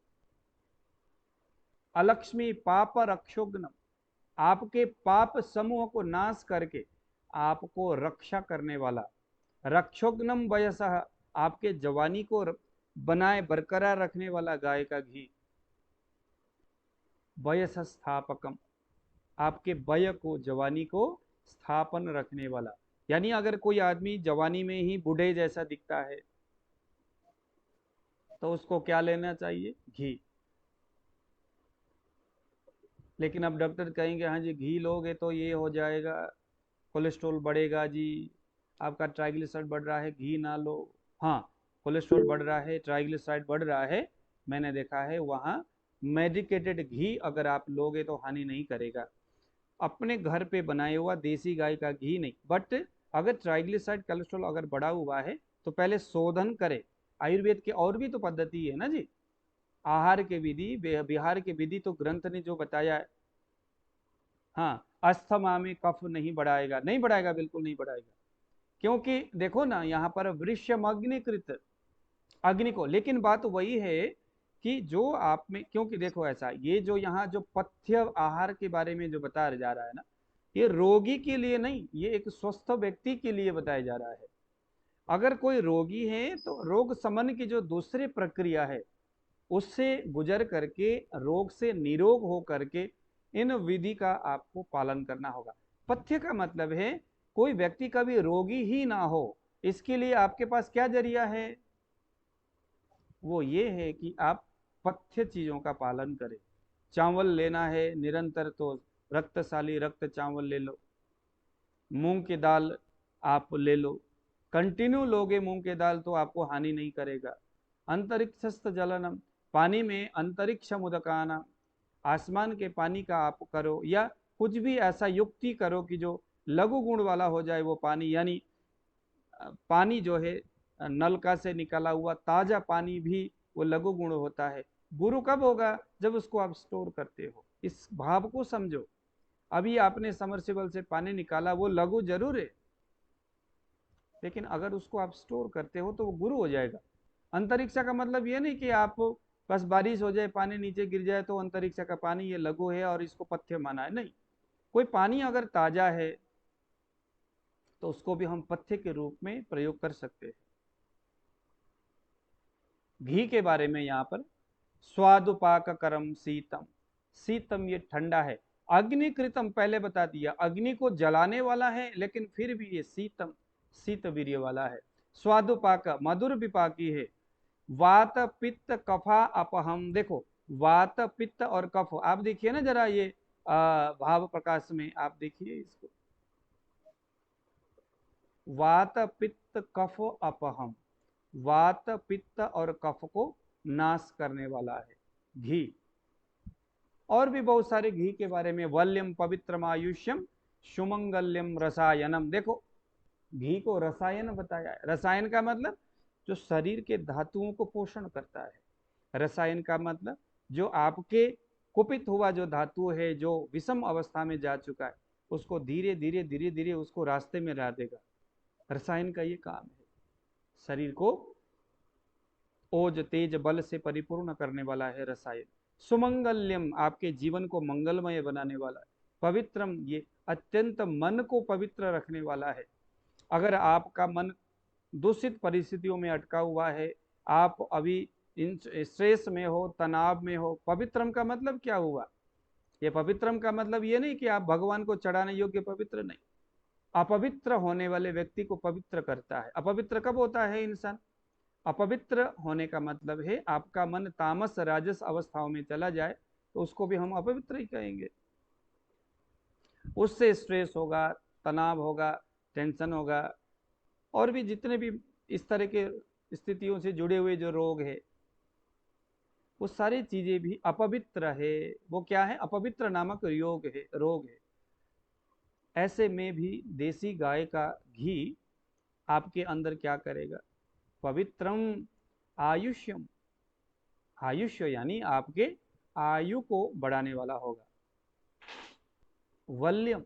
अलक्ष्मी पाप रक्षोग्नम, आपके पाप समूह को नाश करके आपको रक्षा करने वाला, रक्षोग्नम वयसः, आपके जवानी को बनाए बरकरार रखने वाला गाय का घी, वयस स्थापकम, आपके वय को, जवानी को स्थापन रखने वाला। यानी अगर कोई आदमी जवानी में ही बूढ़े जैसा दिखता है तो उसको क्या लेना चाहिए? घी। लेकिन अब डॉक्टर कहेंगे हाँ जी घी लोगे तो ये हो जाएगा, कोलेस्ट्रॉल बढ़ेगा जी, आपका ट्राइग्लिसराइड बढ़ रहा है, घी ना लो। हाँ, कोलेस्ट्रॉल बढ़ रहा है, ट्राइग्लिसराइड बढ़ रहा है, मैंने देखा है वहाँ मेडिकेटेड घी अगर आप लोगे तो हानि नहीं करेगा। अपने घर पे बनाया हुआ देसी गाय का घी नहीं। बट अगर ट्राइग्लिसराइड कोलेस्ट्रॉल अगर बढ़ा हुआ है तो पहले शोधन करे। आयुर्वेद की और भी तो पद्धति है ना जी, आहार के विधि, विहार के विधि तो ग्रंथ ने जो बताया है। हाँ, अस्थमा में कफ नहीं बढ़ाएगा, नहीं बढ़ाएगा, बिल्कुल नहीं बढ़ाएगा, क्योंकि देखो ना यहाँ पर वृष्यम अग्निकृत, अग्नि को, लेकिन बात वही है कि जो आप में, क्योंकि देखो ऐसा, ये जो यहाँ जो पथ्य आहार के बारे में जो बताया जा रहा है ना, ये रोगी के लिए नहीं, ये एक स्वस्थ व्यक्ति के लिए बताया जा रहा है। अगर कोई रोगी है तो रोग शमन की जो दूसरी प्रक्रिया है उससे गुजर करके, रोग से निरोग हो करके इन विधि का आपको पालन करना होगा। पथ्य का मतलब है कोई व्यक्ति कभी रोगी ही ना हो, इसके लिए आपके पास क्या जरिया है, वो ये है कि आप पथ्य चीजों का पालन करें। चावल लेना है निरंतर तो रक्तशाली रक्त चावल ले लो, मूंग की दाल आप ले लो, कंटिन्यू लोगे मूंग की दाल तो आपको हानि नहीं करेगा। अंतरिक्षस्थ जलनम, पानी में अंतरिक्ष मुदकाना, आसमान के पानी का आप करो, या कुछ भी ऐसा युक्ति करो कि जो लघु गुण वाला हो जाए वो पानी, यानी पानी जो है नलका से निकाला हुआ ताजा पानी भी वो लघु गुण होता है। गुरु कब होगा, जब उसको आप स्टोर करते हो, इस भाव को समझो। अभी आपने समरसेबल से पानी निकाला, वो लघु जरूर है, लेकिन अगर उसको आप स्टोर करते हो तो वो गुरु हो जाएगा। अंतरिक्ष का मतलब ये नहीं कि आप बस बारिश हो जाए पानी नीचे गिर जाए तो अंतरिक्ष का पानी ये लघु है और इसको पथ्य माना है, नहीं। कोई पानी अगर ताजा है तो उसको भी हम पथ्य के रूप में प्रयोग कर सकते हैं। घी के बारे में यहाँ पर स्वादुपाक करम शीतम, शीतम ये ठंडा है, अग्निकृतम पहले बता दिया, अग्नि को जलाने वाला है, लेकिन फिर भी ये शीतम शीत वीर्य वाला है। स्वादुपाक मधुर विपाकी है। वात पित्त कफा अपहम, देखो वात पित्त और कफ, आप देखिए ना जरा ये भाव प्रकाश में आप देखिए इसको, वात पित्त कफ अपहम, वात पित्त और कफ को नाश करने वाला है घी। और भी बहुत सारे घी के बारे में, वल्यम पवित्रम आयुष्यम सुमंगल्यम रसायनम, देखो घी को रसायन बताया है। रसायन का मतलब जो शरीर के धातुओं को पोषण करता है, रसायन का मतलब जो आपके कुपित हुआ जो धातु है, जो विषम अवस्था में जा चुका है, उसको धीरे धीरे धीरे धीरे उसको रास्ते में ला देगा। रसायन का ये काम है, शरीर को ओज तेज बल से परिपूर्ण करने वाला है रसायन। सुमंगल्यम आपके जीवन को मंगलमय बनाने वाला है। पवित्रम ये अत्यंत मन को पवित्र रखने वाला है। अगर आपका मन दूषित परिस्थितियों में अटका हुआ है, आप अभी इन स्ट्रेस में हो, तनाव में हो, पवित्रम का मतलब क्या हुआ, ये पवित्रम का मतलब ये नहीं कि आप भगवान को चढ़ाने योग्य पवित्र, नहीं। अपवित्र होने वाले व्यक्ति को पवित्र करता है। अपवित्र कब होता है इंसान, अपवित्र होने का मतलब है आपका मन तामस राजस अवस्थाओं में चला जाए तो उसको भी हम अपवित्र ही कहेंगे। उससे स्ट्रेस होगा, तनाव होगा, टेंशन होगा, और भी जितने भी इस तरह के स्थितियों से जुड़े हुए जो रोग है, वो सारी चीजें भी अपवित्र है। वो क्या है, अपवित्र नामक रोग है। ऐसे में भी देसी गाय का घी आपके अंदर क्या करेगा, पवित्रम आयुष्यम, आयुष्य यानी आपके आयु को बढ़ाने वाला होगा। वल्यम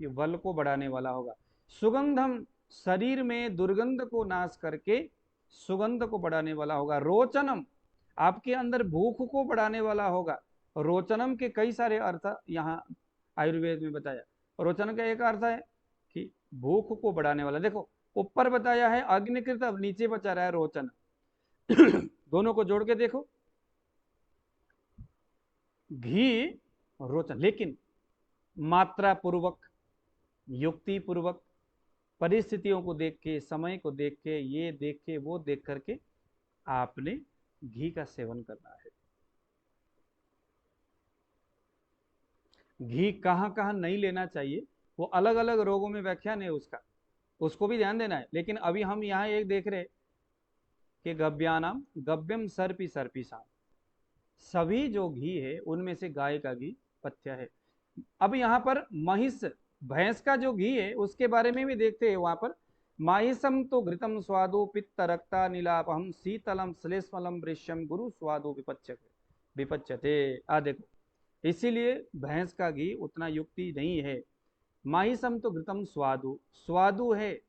ये वल को बढ़ाने वाला होगा। सुगंधम शरीर में दुर्गंध को नाश करके सुगंध को बढ़ाने वाला होगा। रोचनम आपके अंदर भूख को बढ़ाने वाला होगा। रोचनम के कई सारे अर्थ यहाँ आयुर्वेद में बताया। रोचन का एक अर्थ है कि भूख को बढ़ाने वाला, देखो ऊपर बताया है अग्निकृत, अब नीचे बचा रहा है रोचन। दोनों को जोड़ के देखो, घी रोचन, लेकिन मात्रा पूर्वक, युक्ति पूर्वक, परिस्थितियों को देख के, समय को देख के, ये देख के, वो देख करके आपने घी का सेवन करना है। घी कहाँ कहाँ नहीं लेना चाहिए वो अलग अलग रोगों में व्याख्यान है उसका, उसको भी ध्यान देना है। लेकिन अभी हम यहाँ एक देख रहे कि गव्यानाम गव्यम सर्पी सर्पिसाम, सभी जो घी है उनमें से गाय का घी पथ्य है। अब यहाँ पर महिष भैंस का जो घी है उसके बारे में भी देखते हैं। वहां पर माहिसम तो घृतम स्वादो पित्त रक्ता नीलापहम शीतलम श्लेष्मलम वृश्यम गुरु स्वादो विपच्यते। आ देखो, इसीलिए भैंस का घी उतना युक्ति नहीं है। माहिसम तो घृतम स्वादु, स्वादु है,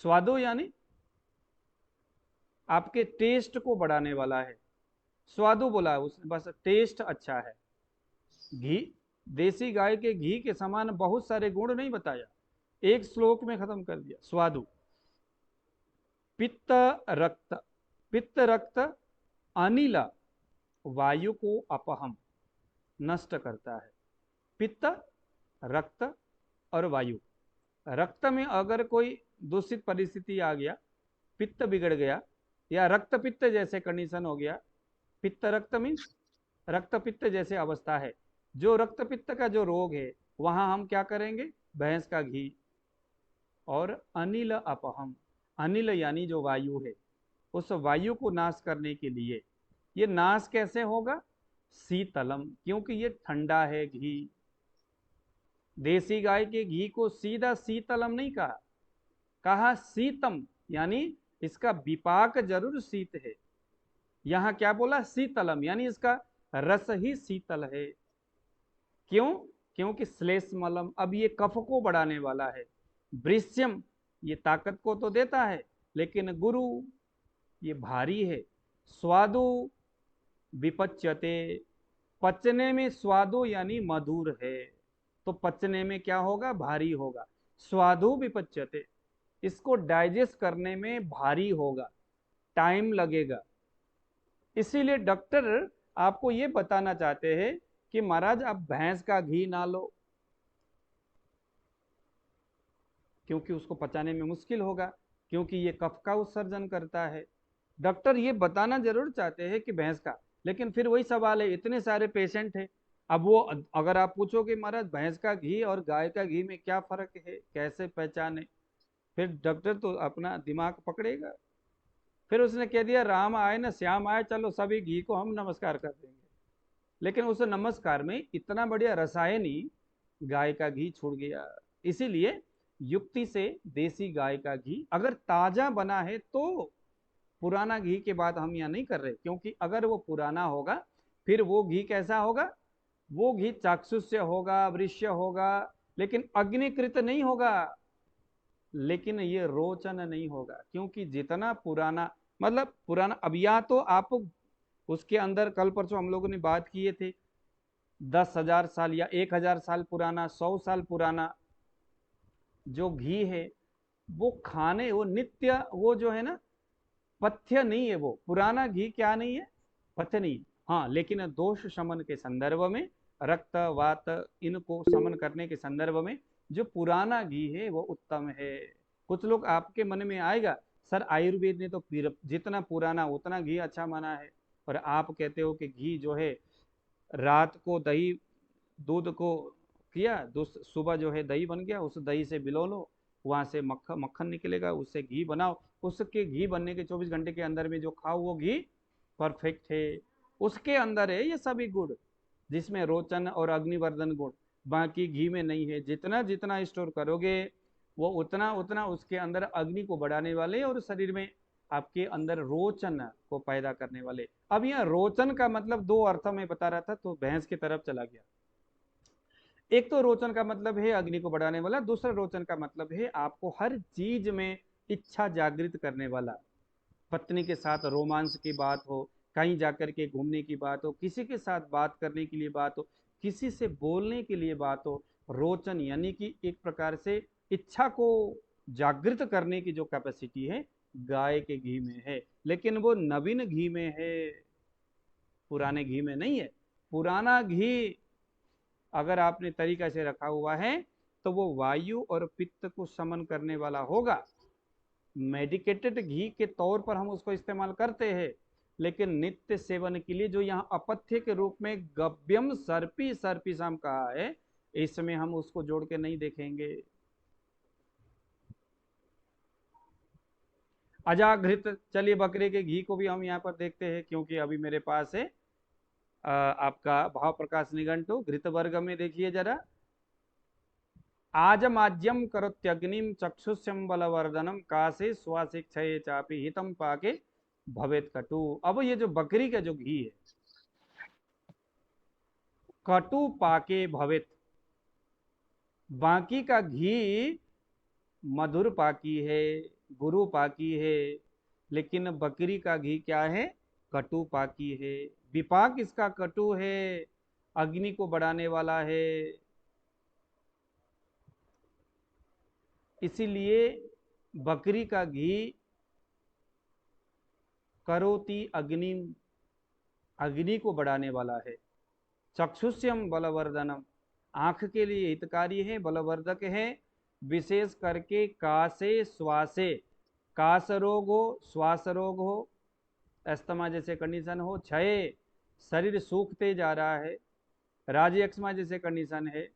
स्वादु यानी आपके टेस्ट को बढ़ाने वाला है। स्वादु बोला है उसने, बस टेस्ट अच्छा है। घी, देसी गाय के घी के समान बहुत सारे गुण नहीं बताया, एक श्लोक में खत्म कर दिया। स्वादु, पित्त रक्त, पित्त रक्त अनिल वायु को अपहम नष्ट करता है। पित्त, रक्त और वायु। रक्त में अगर कोई दूषित परिस्थिति आ गया, पित्त बिगड़ गया या रक्त पित्त जैसे कंडीशन हो गया, पित्त रक्त मीन्स रक्त पित्त जैसे अवस्था है, जो रक्त पित्त का जो रोग है वहां हम क्या करेंगे, भैंस का घी। और अनिल अपहम, अनिल यानी जो वायु है, उस वायु को नाश करने के लिए, ये नाश कैसे होगा, शीतलम, क्योंकि ये ठंडा है घी। देसी गाय के घी को सीधा शीतलम नहीं कहा, कहा शीतम, यानी इसका विपाक जरूर शीत है। यहां क्या बोला, शीतलम, यानी इसका रस ही शीतल है। क्यों, क्योंकि श्लेष्मलम, अब ये कफ को बढ़ाने वाला है। वृश्यम, ये ताकत को तो देता है, लेकिन गुरु, ये भारी है। स्वादु विपच्यते, पचने में स्वादु यानी मधुर है, तो पचने में क्या होगा, भारी होगा। स्वादु विपच्यते, इसको डाइजेस्ट करने में भारी होगा, टाइम लगेगा। इसीलिए डॉक्टर आपको ये बताना चाहते हैं कि महाराज आप भैंस का घी ना लो, क्योंकि उसको पचाने में मुश्किल होगा, क्योंकि ये कफ का उत्सर्जन करता है। डॉक्टर ये बताना जरूर चाहते हैं कि भैंस का, लेकिन फिर वही सवाल है, इतने सारे पेशेंट हैं, अब वो अगर आप पूछोगे महाराज भैंस का घी और गाय का घी में क्या फर्क है, कैसे पहचाने, फिर डॉक्टर तो अपना दिमाग पकड़ेगा। फिर उसने कह दिया राम आए ना श्याम आए, चलो सभी घी को हम नमस्कार कर देंगे, लेकिन उस नमस्कार में इतना बढ़िया रसायन ही गाय का घी छूट गया। इसीलिए युक्ति से देसी गाय का घी अगर ताजा बना है तो, पुराना घी की बात हम यहाँ नहीं कर रहे, क्योंकि अगर वो पुराना होगा फिर वो घी कैसा होगा, वो घी चाक्षुष्य होगा, वृष्य होगा, लेकिन अग्निकृत नहीं होगा, लेकिन ये रोचन नहीं होगा, क्योंकि जितना पुराना, मतलब पुराना, अब या तो आप उसके अंदर, कल परसों हम लोगों ने बात किए थे 10,000 साल या 1,000 साल पुराना, 100 साल पुराना जो घी है, वो खाने, वो नित्य, वो जो है ना पथ्य नहीं है। वो पुराना घी क्या नहीं है, पथ्य नहीं। हाँ, लेकिन दोष शमन के संदर्भ में, रक्त वात इनको शमन करने के संदर्भ में जो पुराना घी है वो उत्तम है। कुछ लोग आपके मन में आएगा सर आयुर्वेद ने तो जितना पुराना उतना घी अच्छा माना है, और आप कहते हो कि घी जो है रात को दही दूध को किया, सुबह जो है दही बन गया, उस दही से बिलो लो, वहां से मक्खन निकलेगा, उससे घी बनाओ, उसके घी बनने के 24 घंटे के अंदर में जो खाओ वो घी परफेक्ट है। उसके अंदर है ये सभी गुण, जिसमें रोचन और अग्निवर्धन गुण, बाकी घी में नहीं है। जितना जितना स्टोर करोगे वो उतना उतना उसके अंदर अग्नि को बढ़ाने वाले और शरीर में आपके अंदर रोचन को पैदा करने वाले। अब यह रोचन का मतलब दो अर्थ में बता रहा था, तो भैंस की तरफ चला गया। एक तो रोचन का मतलब है अग्नि को बढ़ाने वाला, दूसरा रोचन का मतलब है आपको हर चीज में इच्छा जागृत करने वाला। पत्नी के साथ रोमांस की बात हो, कहीं जाकर के घूमने की बात हो, किसी के साथ बात करने के लिए बात हो, किसी से बोलने के लिए बात हो, रोचन यानी कि एक प्रकार से इच्छा को जागृत करने की जो कैपेसिटी है गाय के घी में है, लेकिन वो नवीन घी में है, पुराने घी में नहीं है। पुराना घी अगर आपने तरीका से रखा हुआ है तो वो वायु और पित्त को शमन करने वाला होगा। मेडिकेटेड घी के तौर पर हम उसको इस्तेमाल करते हैं, लेकिन नित्य सेवन के लिए जो यहाँ अपथ्य के रूप में गव्यम सर्पी सर्पिसम कहा है, इसमें हम उसको जोड़ के नहीं देखेंगे। अजाघृत, चलिए बकरे के घी को भी हम यहाँ पर देखते हैं, क्योंकि अभी मेरे पास है आपका भाव प्रकाश निघंटु, घृत वर्ग में देखिए जरा, आजमाज्यम करोत्यग्निम चक्षुष्यम बलवर्धनम कासे श्वासे क्षये चापि हितम पाके भवेत कटु। अब ये जो बकरी का जो घी है, कटु पाके भवेत, बाकी का घी मधुर पाकी है, गुरु पाकी है, लेकिन बकरी का घी क्या है, कटु पाकी है। विपाक इसका कटु है, अग्नि को बढ़ाने वाला है। इसीलिए बकरी का घी करोति अग्नि, अग्नि को बढ़ाने वाला है। चक्षुष्यम बलवर्धनम, आंख के लिए हितकारी है, बलवर्धक है। विशेष करके कासे श्वासे, कास रोग हो, श्वास रोग हो, अस्थमा जैसे कंडीशन हो, क्षय शरीर सूखते जा रहा है, राजयक्ष्मा जैसे कंडीशन है,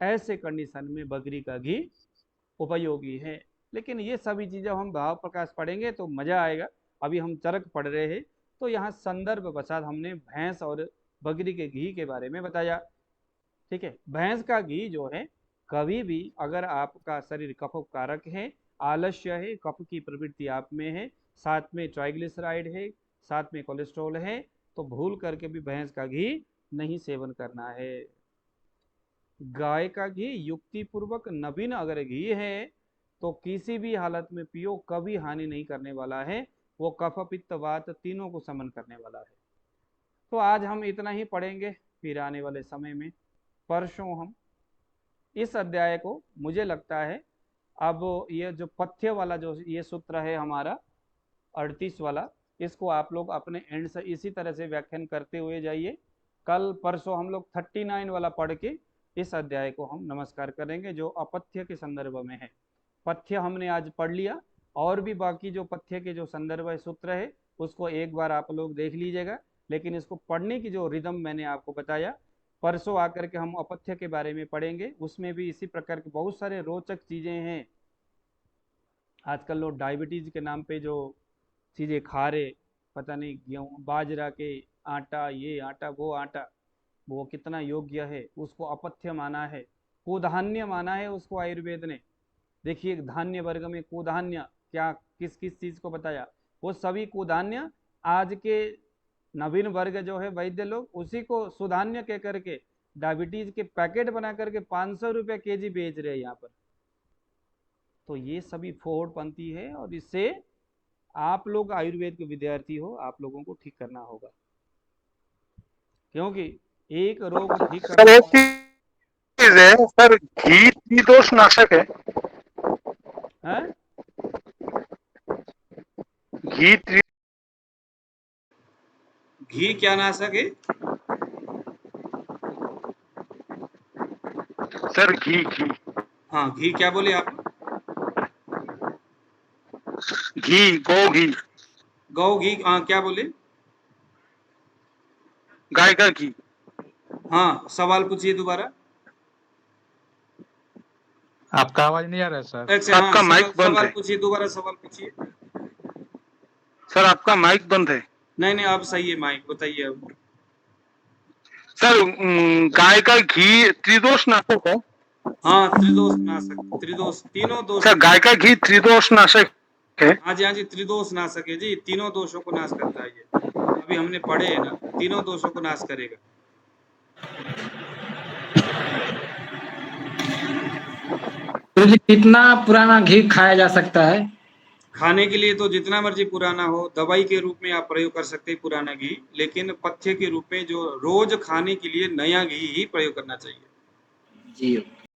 ऐसे कंडीशन में बकरी का घी उपयोगी है। लेकिन ये सभी चीज़ें हम भाव प्रकाश पढ़ेंगे तो मज़ा आएगा। अभी हम चरक पढ़ रहे हैं, तो यहाँ संदर्भ वसात हमने भैंस और बकरी के घी के बारे में बताया। ठीक है, भैंस का घी जो है, कभी भी अगर आपका शरीर कफ कारक है, आलस्य है, कफ की प्रवृत्ति आप में है, साथ में ट्राइग्लिसराइड है, साथ में कोलेस्ट्रॉल है, तो भूल करके भी भैंस का घी नहीं सेवन करना है। गाय का घी युक्तिपूर्वक नवीन अगर घी है तो किसी भी हालत में पियो, कभी हानि नहीं करने वाला है। वो कफ पित्त वात तीनों को समन करने वाला है। तो आज हम इतना ही पढ़ेंगे, फिर आने वाले समय में परसों हम इस अध्याय को, मुझे लगता है अब ये जो पथ्य वाला जो ये सूत्र है हमारा 38 वाला, इसको आप लोग अपने एंड से इसी तरह से व्याख्यान करते हुए जाइए। कल परसों हम लोग 39 वाला पढ़ के इस अध्याय को हम नमस्कार करेंगे, जो अपथ्य के संदर्भ में है। पथ्य हमने आज पढ़ लिया, और भी बाकी जो पथ्य के जो संदर्भ है, सूत्र है, उसको एक बार आप लोग देख लीजिएगा। लेकिन इसको पढ़ने की जो रिदम मैंने आपको बताया, परसों आकर के हम अपथ्य के बारे में पढ़ेंगे। उसमें भी इसी प्रकार के बहुत सारे रोचक चीज़ें हैं। आजकल लोग डायबिटीज के नाम पे जो चीज़ें खा रहे, पता नहीं गेहूँ बाजरा के आटा, ये आटा वो आटा, वो कितना योग्य है, उसको अपथ्य माना है, कुधान्य माना है उसको आयुर्वेद ने। देखिए धान्य वर्ग में कुधान्य क्या किस किस चीज़ को बताया, वो सभी कुधान्य आज के नवीन वर्ग जो है वैद्य लोग उसी को सुधान्य कह करके डायबिटीज के पैकेट बना करके 500 रुपये केजी बेच रहे हैं यहाँ पर। तो ये सभी फोड़पंथी है, और इससे आप लोग आयुर्वेद के विद्यार्थी हो, आप लोगों को ठीक करना होगा। क्योंकि एक रोग ठीक सर करना एक चीज है सर, घी त्रिदोष नाशक है। है? घी क्या नाशक है सर? घी घी हाँ, घी क्या बोले आप? घी, गौ घी, गौ घी, हाँ क्या बोले? गाय का घी। हाँ, सवाल पूछिए दोबारा। आपका आवाज नहीं आ रहा है सर। अच्छा, हाँ, आपका माइक बंद सवाल है पूछिए, दोबारा सवाल पूछिए। सर, आपका माइक बंद है। नहीं, अब सही है माइक, बताइए अब। सर गाय का घी त्रिदोष नाशक है? हाँ, त्रिदोष नाशक, त्रिदोष, तीनों दोष। सर गाय का घी त्रिदोष नाशक है? हाँ जी, त्रिदोष नाशक है जी, तीनों दोषों को नाश करता है ये। अभी हमने पढ़े है ना, तीनों दोषों को नाश करेगा। तो जी कितना पुराना घी खाया जा सकता है? खाने के लिए तो जितना मर्जी पुराना हो, दवाई के रूप में आप प्रयोग कर सकते हैं पुराना घी, लेकिन पथ्य के रूप में जो रोज खाने के लिए नया घी ही प्रयोग करना चाहिए जी।